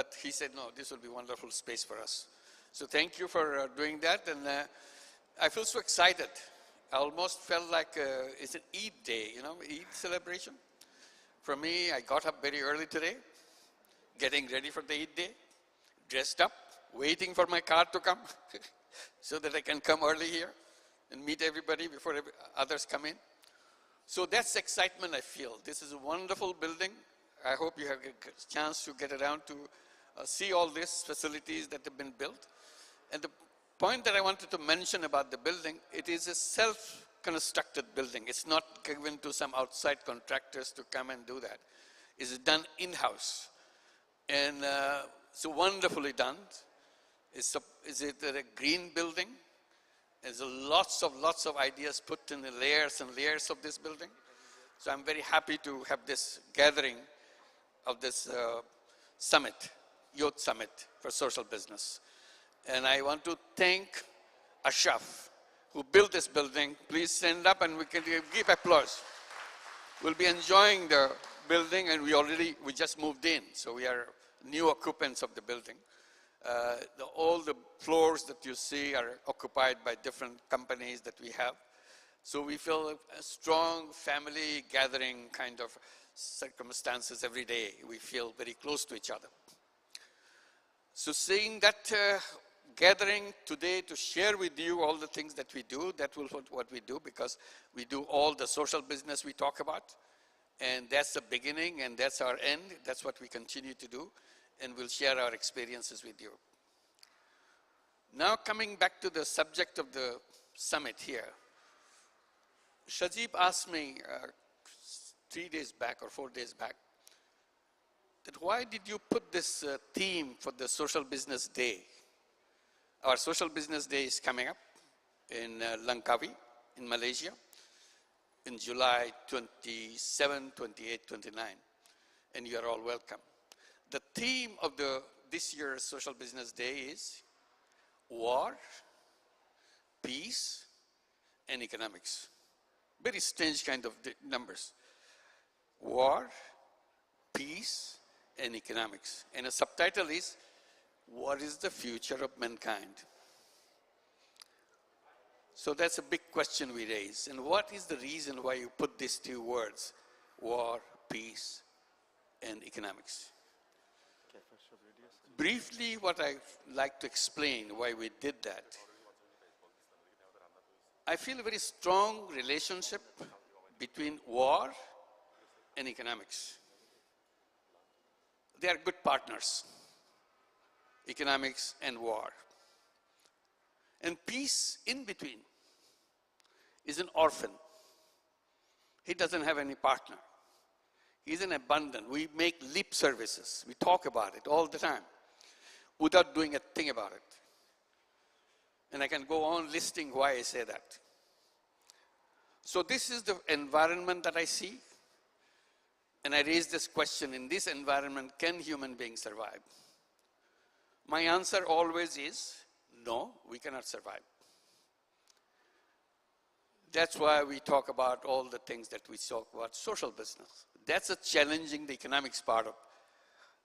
but he said, no, this will be a wonderful space for us. So thank you for doing that, and I feel so excited. I almost felt like it's an Eid day, you know, Eid celebration. For me, I got up very early today, getting ready for the Eid day, dressed up, waiting for my car to come so that I can come early here and meet everybody before others come in. So that's excitement I feel. This is a wonderful building. I hope you have a chance to get around to see all these facilities that have been built. And the point that I wanted to mention about the building, it is a self-constructed building. It's not given to some outside contractors to come and do that. It's done in-house. And so wonderfully done. Is it a green building? There's lots of ideas put in the layers and layers of this building. So I'm very happy to have this gathering of this summit, Youth Summit for Social Business. And I want to thank Ashraf, who built this building. Please stand up and we can give applause. We'll be enjoying the building, and we just moved in, so we are new occupants of the building. All the floors that you see are occupied by different companies that we have. So we feel a strong family gathering kind of circumstances every day. We feel very close to each other. So seeing that gathering today to share with you all the things that we do, that will what we do, because we do all the social business we talk about. And that's the beginning and that's our end. That's what we continue to do. And we'll share our experiences with you. Now coming back to the subject of the summit here. Shajib asked me 3 days back or 4 days back, that why did you put this theme for the Social Business Day? Our Social Business Day is coming up in Langkawi in Malaysia in July 27, 28, 29, and you are all welcome. The theme of this year's Social Business Day is war, peace, and economics. Very strange kind of numbers. War, peace, and economics. And a subtitle is, what is the future of mankind? So that's a big question we raise. And what is the reason why you put these two words, war, peace, and economics? Briefly, what I'd like to explain why we did that. I feel a very strong relationship between war and economics. They are good partners, economics and war. And peace in between is an orphan. He doesn't have any partner. He's an abandoned. We make lip services. We talk about it all the time without doing a thing about it. And I can go on listing why I say that. So this is the environment that I see. And I raise this question, in this environment, can human beings survive? My answer always is, no, we cannot survive. That's why we talk about all the things that we talk about social business. That's a challenging the economics part of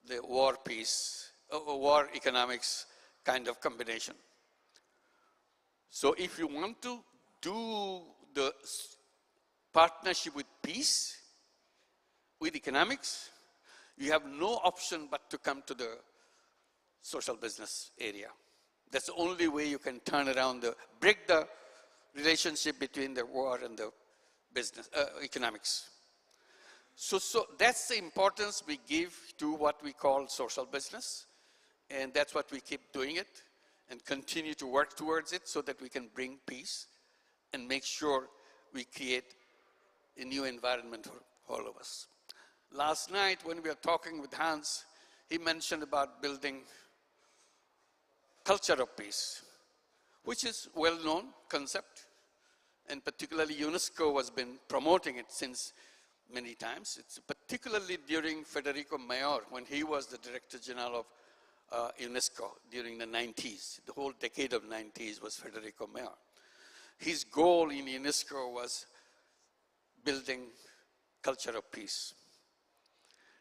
the war peace, war economics kind of combination. So if you want to do the partnership with peace, with economics, you have no option but to come to the social business area. That's the only way you can turn around, break the relationship between the war and the business, economics. So that's the importance we give to what we call social business. And that's what we keep doing it and continue to work towards it so that we can bring peace and make sure we create a new environment for all of us. Last night when we were talking with Hans, he mentioned about building culture of peace, which is a well-known concept, and particularly UNESCO has been promoting it since many times. It's particularly during Federico Mayor, when he was the Director General of UNESCO during the 90s. The whole decade of 90s was Federico Mayor. His goal in UNESCO was building culture of peace.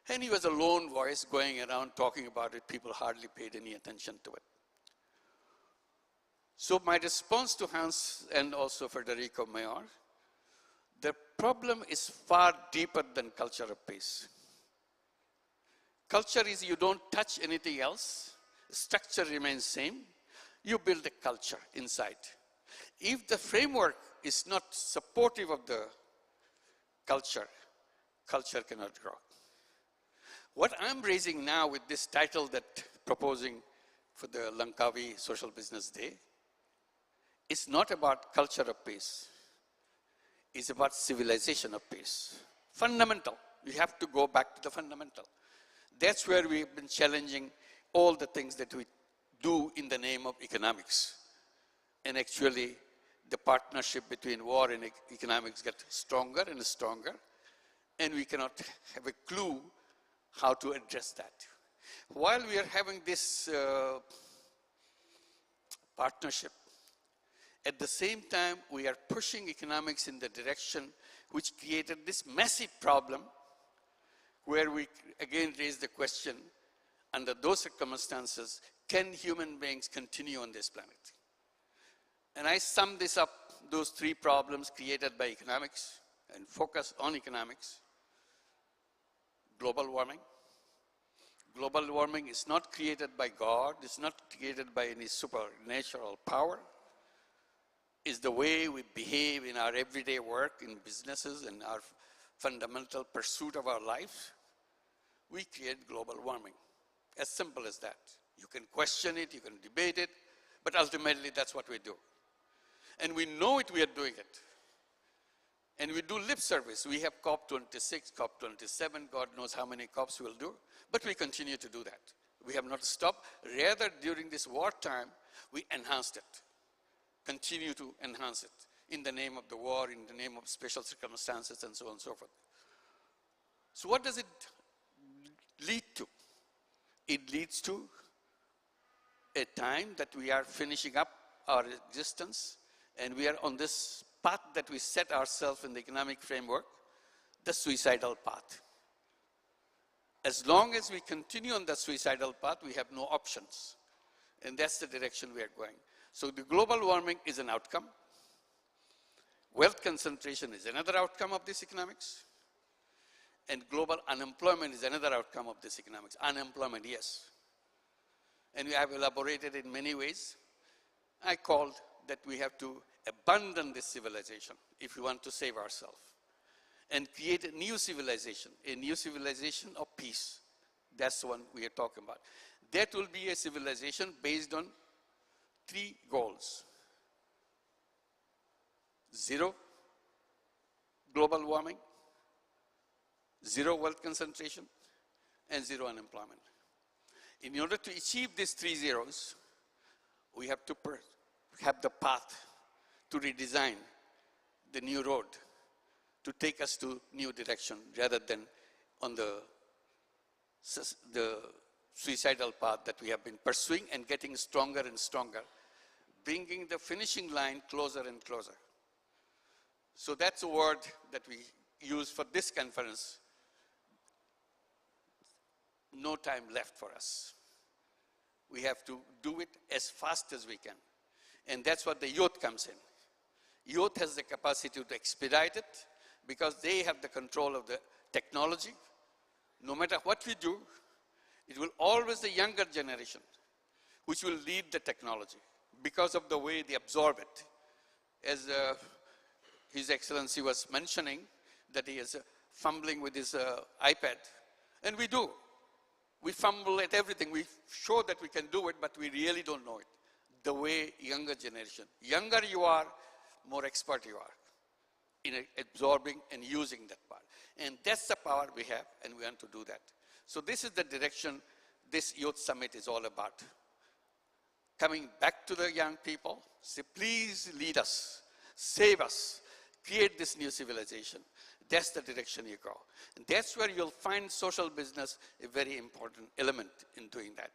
And he was a lone voice going around talking about it. People hardly paid any attention to it. So my response to Hans and also Federico Mayor, the problem is far deeper than culture of peace. Culture is you don't touch anything else. Structure remains same. You build a culture inside. If the framework is not supportive of the culture, culture cannot grow. What I'm raising now with this title that proposing for the Langkawi Social Business Day is not about culture of peace. It's about civilization of peace. Fundamental. We have to go back to the fundamental. That's where we've been challenging all the things that we do in the name of economics. And actually, the partnership between war and economics gets stronger and stronger. And we cannot have a clue how to address that. While we are having this partnership, at the same time, we are pushing economics in the direction which created this massive problem where we again raise the question, under those circumstances, can human beings continue on this planet? And I sum this up, those three problems created by economics, and focus on economics. Global warming. Global warming is not created by God, it's not created by any supernatural power. It's the way we behave in our everyday work, in businesses, and our fundamental pursuit of our life. We create global warming. As simple as that. You can question it, you can debate it, but ultimately that's what we do. And we know it, we are doing it. And we do lip service. We have COP26, COP27, God knows how many COPs we'll do, but we continue to do that. We have not stopped. Rather, during this wartime, we enhanced it, continue to enhance it in the name of the war, in the name of special circumstances, and so on and so forth. So what does it lead to? It leads to a time that we are finishing up our existence, and we are on this path that we set ourselves in the economic framework, the suicidal path. As long as we continue on the suicidal path, we have no options. And that's the direction we are going. So the global warming is an outcome. Wealth concentration is another outcome of this economics. And global unemployment is another outcome of this economics. Unemployment, yes. And we have elaborated in many ways. I called that we have to abandon this civilization if we want to save ourselves and create a new civilization of peace. That's the one we are talking about. That will be a civilization based on three goals. Zero global warming, zero wealth concentration, and zero unemployment. In order to achieve these three zeros, we have to have the path to redesign the new road to take us to new direction rather than on the suicidal path that we have been pursuing and getting stronger and stronger, bringing the finishing line closer and closer. So that's a word that we use for this conference. No time left for us. We have to do it as fast as we can. And that's what the youth comes in. Youth has the capacity to expedite it because they have the control of the technology. No matter what we do, it will always the younger generation which will lead the technology because of the way they absorb it. As His Excellency was mentioning that he is fumbling with his iPad, and we do. We fumble at everything. We show that we can do it, but we really don't know it. The way younger generation, younger you are, more expert you are in absorbing and using that part. And that's the power we have, and we want to do that. So this is the direction this Youth Summit is all about. Coming back to the young people, say, please lead us, save us, create this new civilization. That's the direction you go. And that's where you'll find social business a very important element in doing that.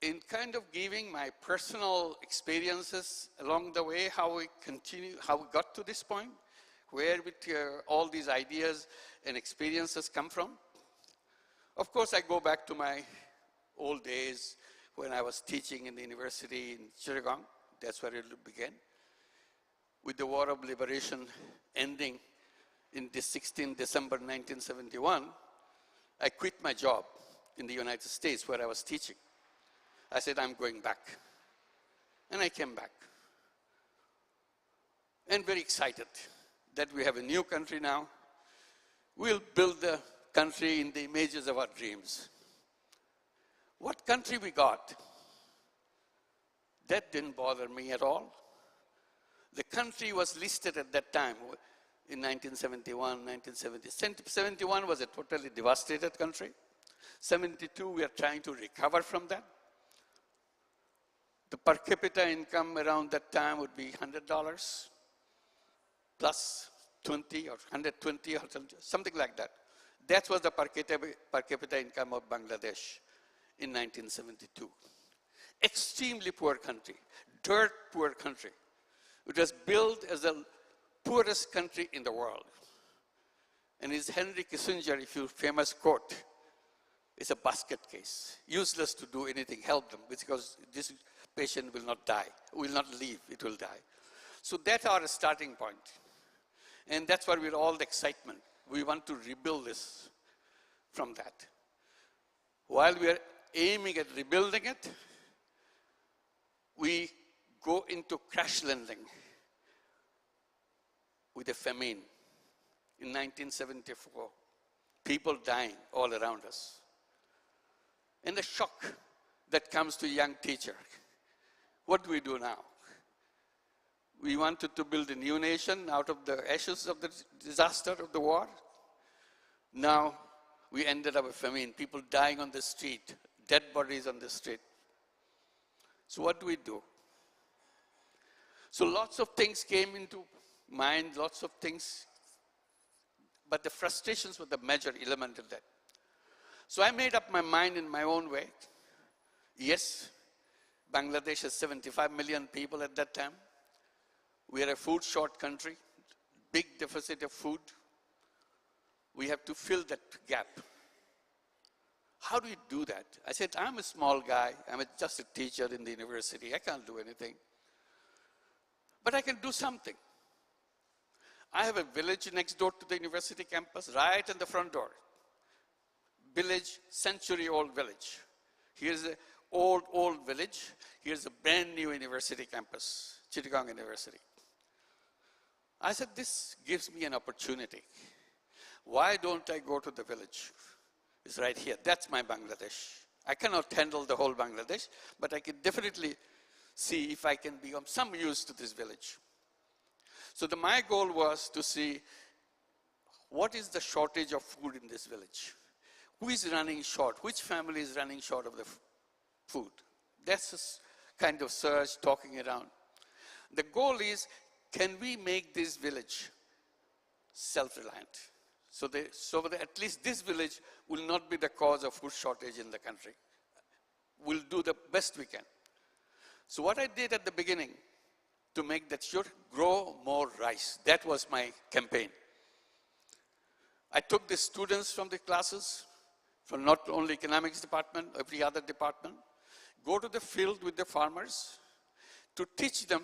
In kind of giving my personal experiences along the way, how we got to this point, Where would all these ideas and experiences come from? Of course, I go back to my old days when I was teaching in the university in Chittagong. That's where it began. With the War of Liberation ending in the 16th December 1971, I quit my job in the United States where I was teaching. I said, I'm going back. And I came back. And very excited that we have a new country now. We'll build the country in the images of our dreams. What country we got? That didn't bother me at all. The country was listed at that time in 1971, 1970. 71 was a totally devastated country. 72, we are trying to recover from that. The per capita income around that time would be $100 plus 20 or 120 or something like that. That was the per capita income of Bangladesh in 1972. Extremely poor country, dirt poor country. It was built as the poorest country in the world. And his Henry Kissinger, if you famous quote, is a basket case. Useless to do anything, help them, because this patient will not die, will not live, it will die. So that's our starting point. And that's where we're all the excitement. We want to rebuild this from that. While we are aiming at rebuilding it, we go into crash landing with a famine in 1974. People dying all around us. And the shock that comes to a young teacher. What do we do now? We wanted to build a new nation out of the ashes of the disaster of the war. Now we ended up with famine, people dying on the street, dead bodies on the street. So what do we do? So lots of things came into mind, lots of things, but the frustrations were the major element of that. So I made up my mind in my own way. Yes, Bangladesh has 75 million people at that time. We are a food short country, big deficit of food. We have to fill that gap. How do we do that? I said, I'm a small guy. I'm just a teacher in the university. I can't do anything. But I can do something. I have a village next door to the university campus, right in the front door. Village, century-old village. Here's an old village. Here's a brand new university campus, Chittagong University. I said, this gives me an opportunity. Why don't I go to the village? It's right here. That's my Bangladesh. I cannot handle the whole Bangladesh, but I can definitely see if I can be of some use to this village. So my goal was to see what is the shortage of food in this village. Who is running short? Which family is running short of the food? That's a kind of search, talking around. The goal is, can we make this village self-reliant? So that at least this village will not be the cause of food shortage in the country. We'll do the best we can. So what I did at the beginning to make that sure, grow more rice. That was my campaign. I took the students from the classes, from not only economics department, every other department, go to the field with the farmers to teach them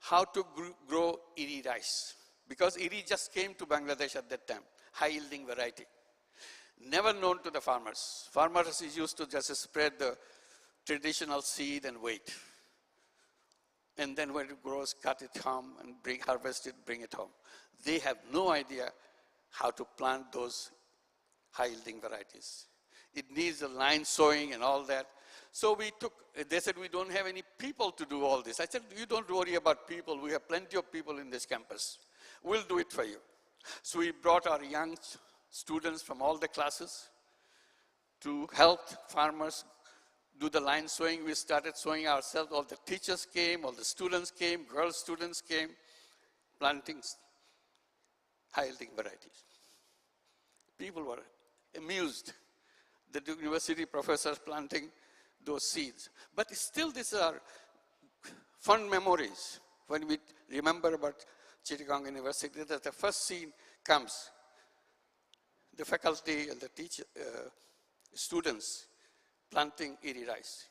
how to grow iri rice. Because iri just came to Bangladesh at that time, high-yielding variety. Never known to the farmers. Farmers used to just spread the traditional seed and wait. And then when it grows, cut it home and harvest it, bring it home. They have no idea how to plant those high-yielding varieties. It needs a line sowing and all that. So they said, we don't have any people to do all this. I said, you don't worry about people. We have plenty of people in this campus. We'll do it for you. So we brought our young students from all the classes to help farmers do the line sowing. We started sowing ourselves. All the teachers came, all the students came, girl students came, planting high-yielding varieties. People were amused. The university professors planting those seeds. But still these are fond memories when we remember about Chittagong University, that the first scene comes. The faculty and the students planting iri rice.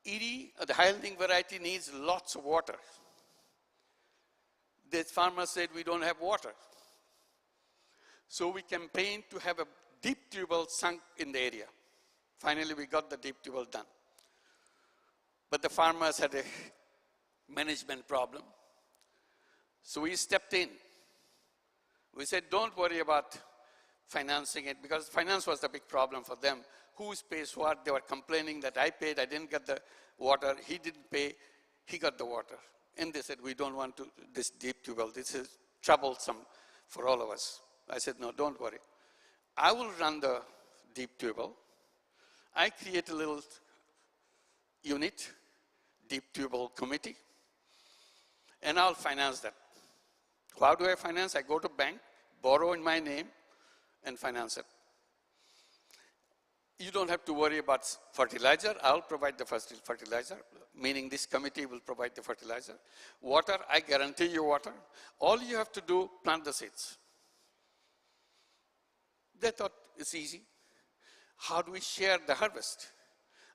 Iri, the high-yielding variety, needs lots of water. The farmer said, we don't have water. So we campaigned to have a deep tube well sunk in the area. Finally, we got the deep tube well done. But the farmers had a management problem. So we stepped in. We said, don't worry about financing it, because finance was the big problem for them. Who pays what? They were complaining that I paid, I didn't get the water. He didn't pay, he got the water. And they said, we don't want this deep tube well. This is troublesome for all of us. I said, no, don't worry. I will run the deep tube well. I create a little unit, deep tube well committee, and I'll finance that. How do I finance? I go to bank, borrow in my name, and finance it. You don't have to worry about fertilizer. I'll provide the fertilizer, meaning this committee will provide the fertilizer. Water, I guarantee you water. All you have to do, plant the seeds. They thought it's easy. How do we share the harvest?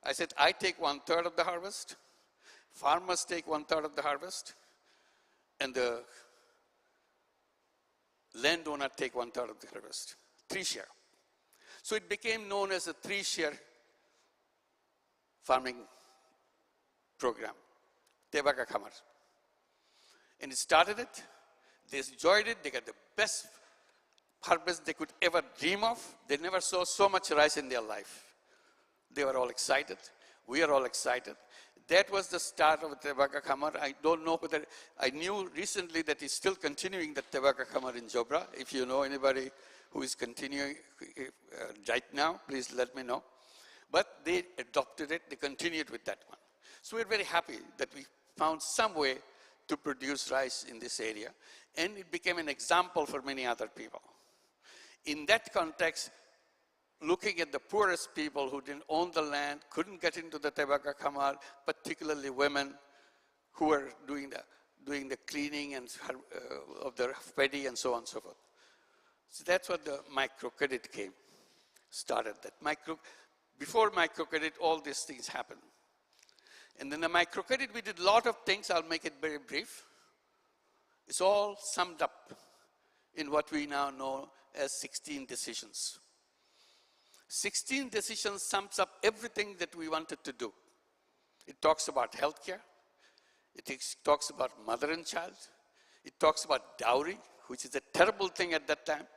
I said, I take 1/3 of the harvest, farmers take 1/3 of the harvest, and the landowner take 1/3 of the harvest. 3-share. So it became known as a 3-share farming program, Tebaka Khamar. And it started it, they enjoyed it, they got the best harvest they could ever dream of. They never saw so much rice in their life. They were all excited. We are all excited. That was the start of Tebaka Khamar. I don't know whether, I knew recently that he's still continuing the Tebaka Khamar in Jobra. If you know anybody who is continuing right now, please let me know. But they adopted it, they continued with that one. So we're very happy that we found some way to produce rice in this area, and it became an example for many other people. In that context, looking at the poorest people who didn't own the land, couldn't get into the Tebaka Khamar, particularly women who were doing the cleaning and of the paddy and so on and so forth. So that's what the microcredit started. Before microcredit, all these things happened. And then the microcredit, we did a lot of things. I'll make it very brief. It's all summed up in what we now know as 16 decisions. 16 decisions sums up everything that we wanted to do. It talks about healthcare. It talks about mother and child. It talks about dowry, which is a terrible thing at that time.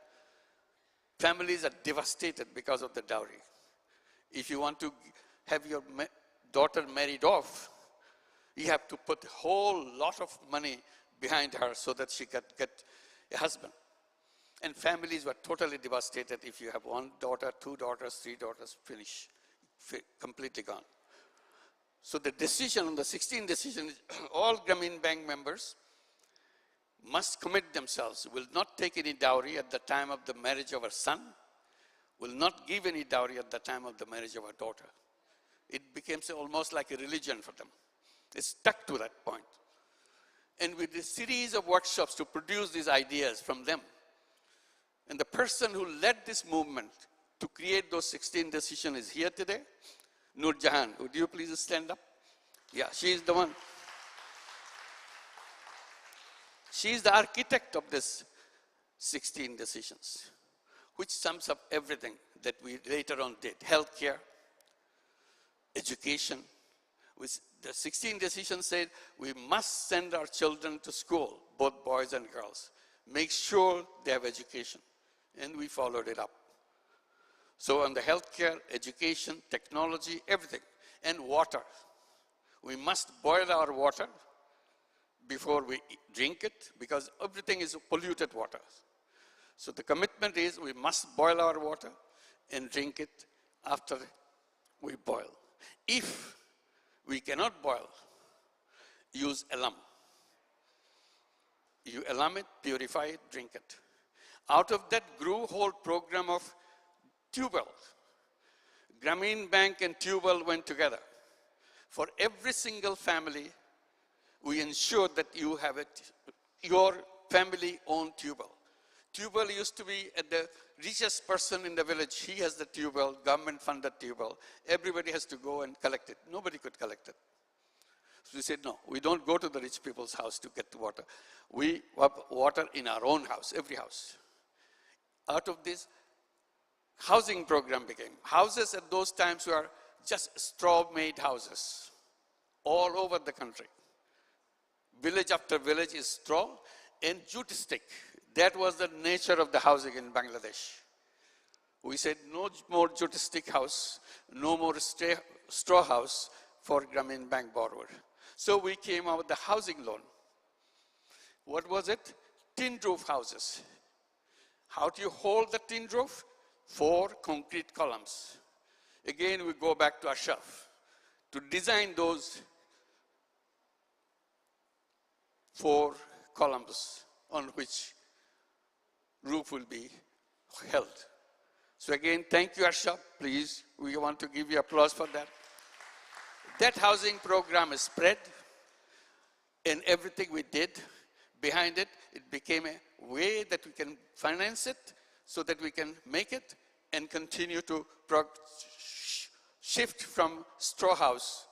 Families are devastated because of the dowry. If you want to have your daughter married off, you have to put a whole lot of money behind her so that she can get a husband. And families were totally devastated if you have 1 daughter, 2 daughters, 3 daughters, completely gone. So the decision on the 16 decision is all Grameen Bank members must commit themselves, will not take any dowry at the time of the marriage of our son, will not give any dowry at the time of the marriage of our daughter. It became almost like a religion for them. They stuck to that point. And with a series of workshops to produce these ideas from them. And the person who led this movement to create those 16 decisions is here today, Nur Jahan. Would you please stand up? Yeah, she is the one. She is the architect of this 16 decisions, which sums up everything that we later on did. Healthcare, education. The 16 decisions said we must send our children to school, both boys and girls. Make sure they have education. And we followed it up. So on the healthcare, education, technology, everything. And water. We must boil our water before we drink it, because everything is polluted water. So the commitment is we must boil our water and drink it after we boil. If we cannot boil, use alum. You alum it, purify it, drink it. Out of that grew a whole program of tube wells. Grameen Bank and tube well went together. For every single family, we ensure that you have your family-owned tube well. Tube well used to be at the richest person in the village. He has the tube well, government-funded tube well. Everybody has to go and collect it. Nobody could collect it. So we said, no, we don't go to the rich people's house to get the water. We have water in our own house, every house. Out of this, housing program became. Houses at those times were just straw-made houses all over the country. Village after village is straw and jute stick. That was the nature of the housing in Bangladesh. We said no more jute stick house, no more straw house for Grameen Bank borrower. So we came out with the housing loan. What was it? Tin roof houses. How do you hold the tin roof? 4 concrete columns. Again, we go back to Ashraf to design those 4 columns on which roof will be held. So again, thank you, Ashraf. Please, we want to give you applause for that. That housing program is spread, and everything we did behind it, it became a way that we can finance it so that we can make it and continue to shift from straw house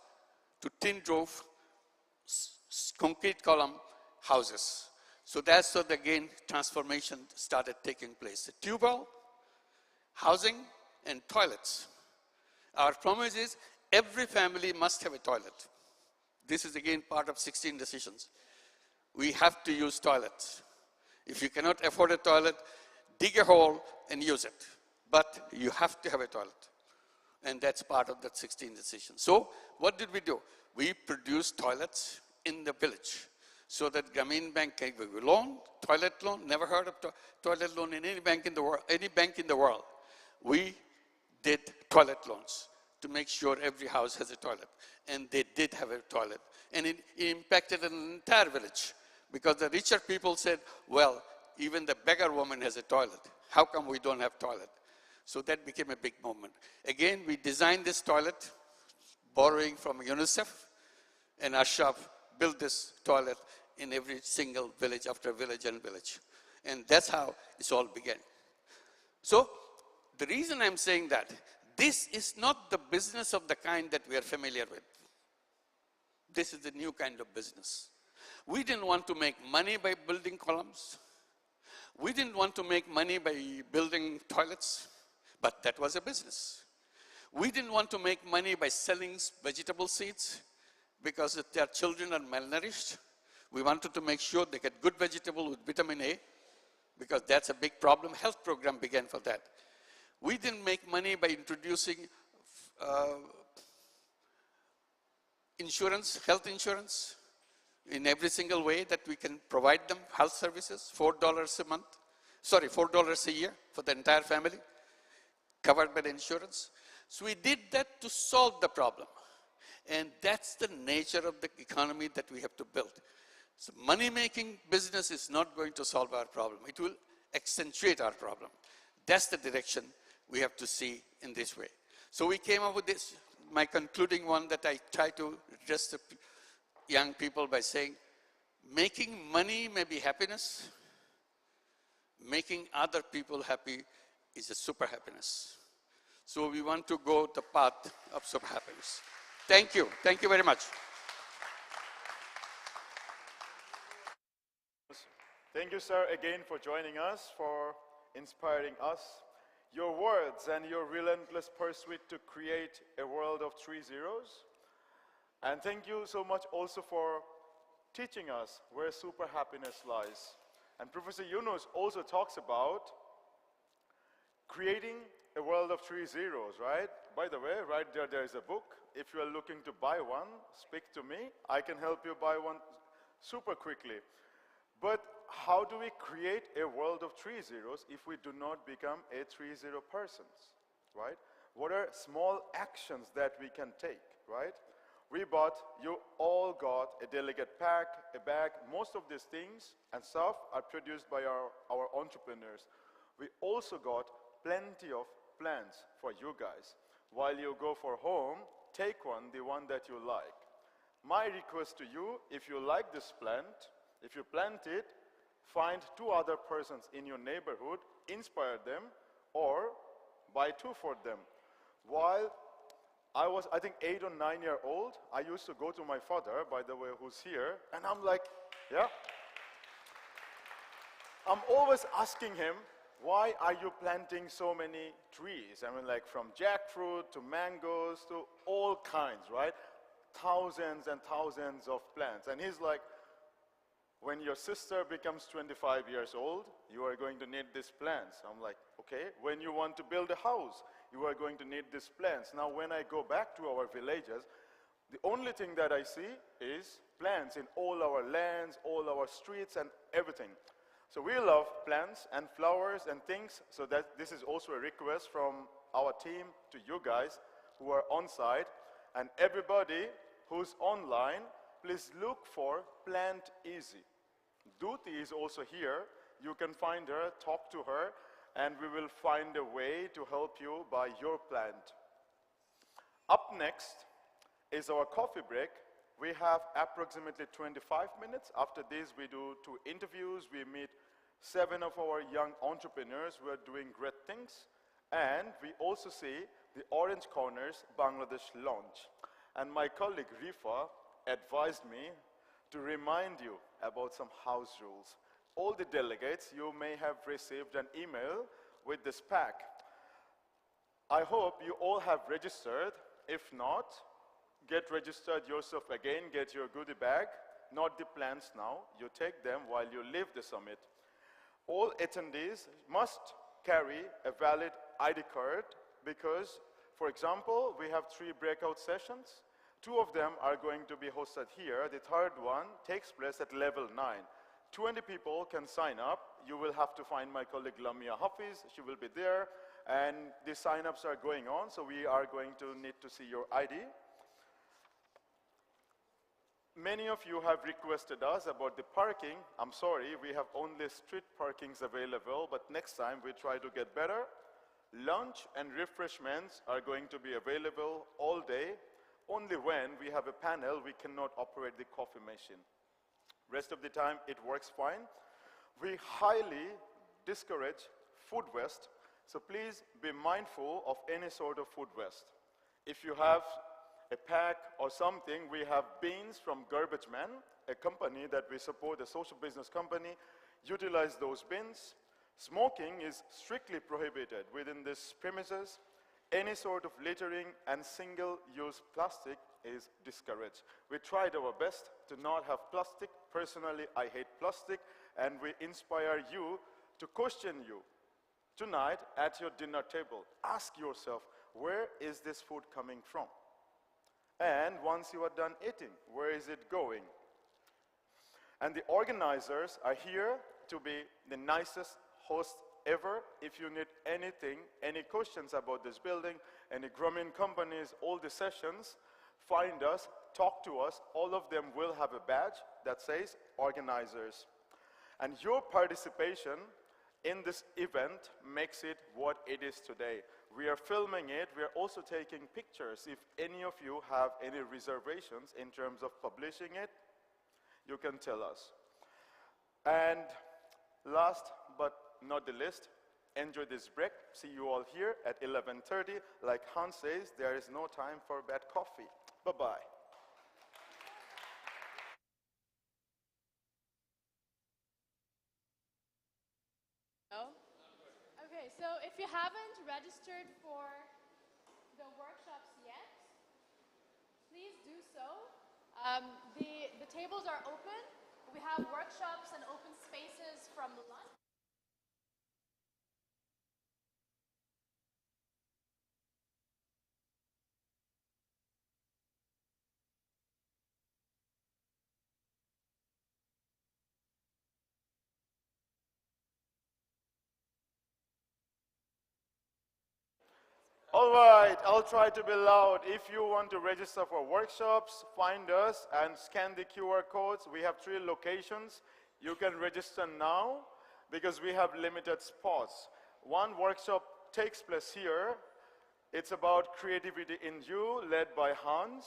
to tin roof, concrete column houses. So that's what, again, transformation started taking place. The tube well, housing, and toilets. Our promise is every family must have a toilet. This is, again, part of 16 decisions. We have to use toilets. If you cannot afford a toilet, dig a hole and use it. But you have to have a toilet. And that's part of that 16 decisions. So what did we do? We produced toilets in the village so that Grameen Bank can give a loan, toilet loan. Never heard of toilet loan in any bank in the world. Any bank in the world. We did toilet loans to make sure every house has a toilet. And they did have a toilet. And it impacted an entire village because the richer people said, well, even the beggar woman has a toilet. How come we don't have toilet? So that became a big movement. Again, we designed this toilet, borrowing from UNICEF, and Ashraf built this toilet in every single village after village and village. And that's how this all began. So the reason I'm saying that, this is not the business of the kind that we are familiar with. This is the new kind of business. We didn't want to make money by building columns. We didn't want to make money by building toilets, but that was a business. We didn't want to make money by selling vegetable seeds because if their children are malnourished, we wanted to make sure they get good vegetable with vitamin A because that's a big problem. Health program began for that. We didn't make money by introducing insurance, health insurance, in every single way that we can provide them health services, $4 a month, sorry, $4 a year for the entire family, covered by the insurance. So we did that to solve the problem. And that's the nature of the economy that we have to build. So money-making business is not going to solve our problem. It will accentuate our problem. That's the direction we have to see in this way. So we came up with this, my concluding one that I try to address the young people by saying, making money may be happiness, making other people happy is a super happiness. So we want to go the path of super happiness. Thank you. Thank you very much. Thank you, sir, again for joining us, for inspiring us. Your words and your relentless pursuit to create a world of 3 zeros. And thank you so much also for teaching us where super happiness lies. And Professor Yunus also talks about creating a world of 3 zeros, right? By the way, right there is a book. If you are looking to buy one, speak to me. I can help you buy one super quickly. But how do we create a world of 3 zeros if we do not become a 3-0 persons, right? What are small actions that we can take, right? You all got a delegate pack, a bag. Most of these things and stuff are produced by our entrepreneurs. We also got plenty of plans for you guys. While you go for home, take one, the one that you like. My request to you, if you like this plant, if you plant it, find 2 other persons in your neighborhood, inspire them, or buy 2 for them. While I was, I think, 8 or 9 years old, I used to go to my father, by the way, who's here, and I'm like, yeah. I'm always asking him, why are you planting so many trees? I mean, like from jackfruit to mangoes to all kinds, right? Thousands and thousands of plants. And he's like, when your sister becomes 25 years old, you are going to need these plants. I'm like, okay. When you want to build a house, you are going to need these plants. Now, when I go back to our villages, the only thing that I see is plants in all our lands, all our streets, and everything. So we love plants and flowers and things, so that this is also a request from our team to you guys who are on site, and everybody who's online, please look for Plant Easy. Duti is also here. You can find her, talk to her, and we will find a way to help you buy your plant. Up next is our coffee break. We have approximately 25 minutes. After this, we do 2 interviews. We meet 7 of our young entrepreneurs who are doing great things. And we also see the Orange Corners Bangladesh launch. And my colleague Rifa advised me to remind you about some house rules. All the delegates, you may have received an email with this pack. I hope you all have registered. If not, get registered yourself again, get your goodie bag, not the plans now. You take them while you leave the summit. All attendees must carry a valid ID card because, for example, we have 3 breakout sessions. 2 of them are going to be hosted here. The 3rd one takes place at level 9. 20 people can sign up. You will have to find my colleague Lamia Hafiz. She will be there. And the sign-ups are going on, so we are going to need to see your ID. Many of you have requested us about the parking. I'm sorry, we have only street parkings available, but next time we try to get better. Lunch and refreshments are going to be available all day. Only when we have a panel, we cannot operate the coffee machine. Rest of the time, it works fine. We highly discourage food waste, so please be mindful of any sort of food waste. If you have a pack or something, we have beans from Garbage Man, a company that we support, a social business company. Utilize those bins. Smoking is strictly prohibited within these premises. Any sort of littering and single-use plastic is discouraged. We tried our best to not have plastic. Personally, I hate plastic, and we inspire you to question you. Tonight, at your dinner table, ask yourself, where is this food coming from? And once you are done eating, where is it going? And the organizers are here to be the nicest hosts ever. If you need anything, any questions about this building, any grooming companies, all the sessions, find us, talk to us. All of them will have a badge that says organizers. And your participation in this event makes it what it is today. We are filming it. We are also taking pictures. If any of you have any reservations in terms of publishing it, you can tell us. And last but not the least, enjoy this break. See you all here at 11:30. Like Hans says, there is no time for bad coffee. Bye-bye. Okay, so if you haven't registered for the workshops yet, please do so. The tables are open. We have workshops and open spaces from lunch. All right, I'll try to be loud. If you want to register for workshops, find us and scan the QR codes. We have 3 locations. You can register now because we have limited spots. One workshop takes place here. It's about creativity in you, led by Hans.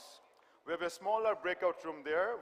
We have a smaller breakout room there.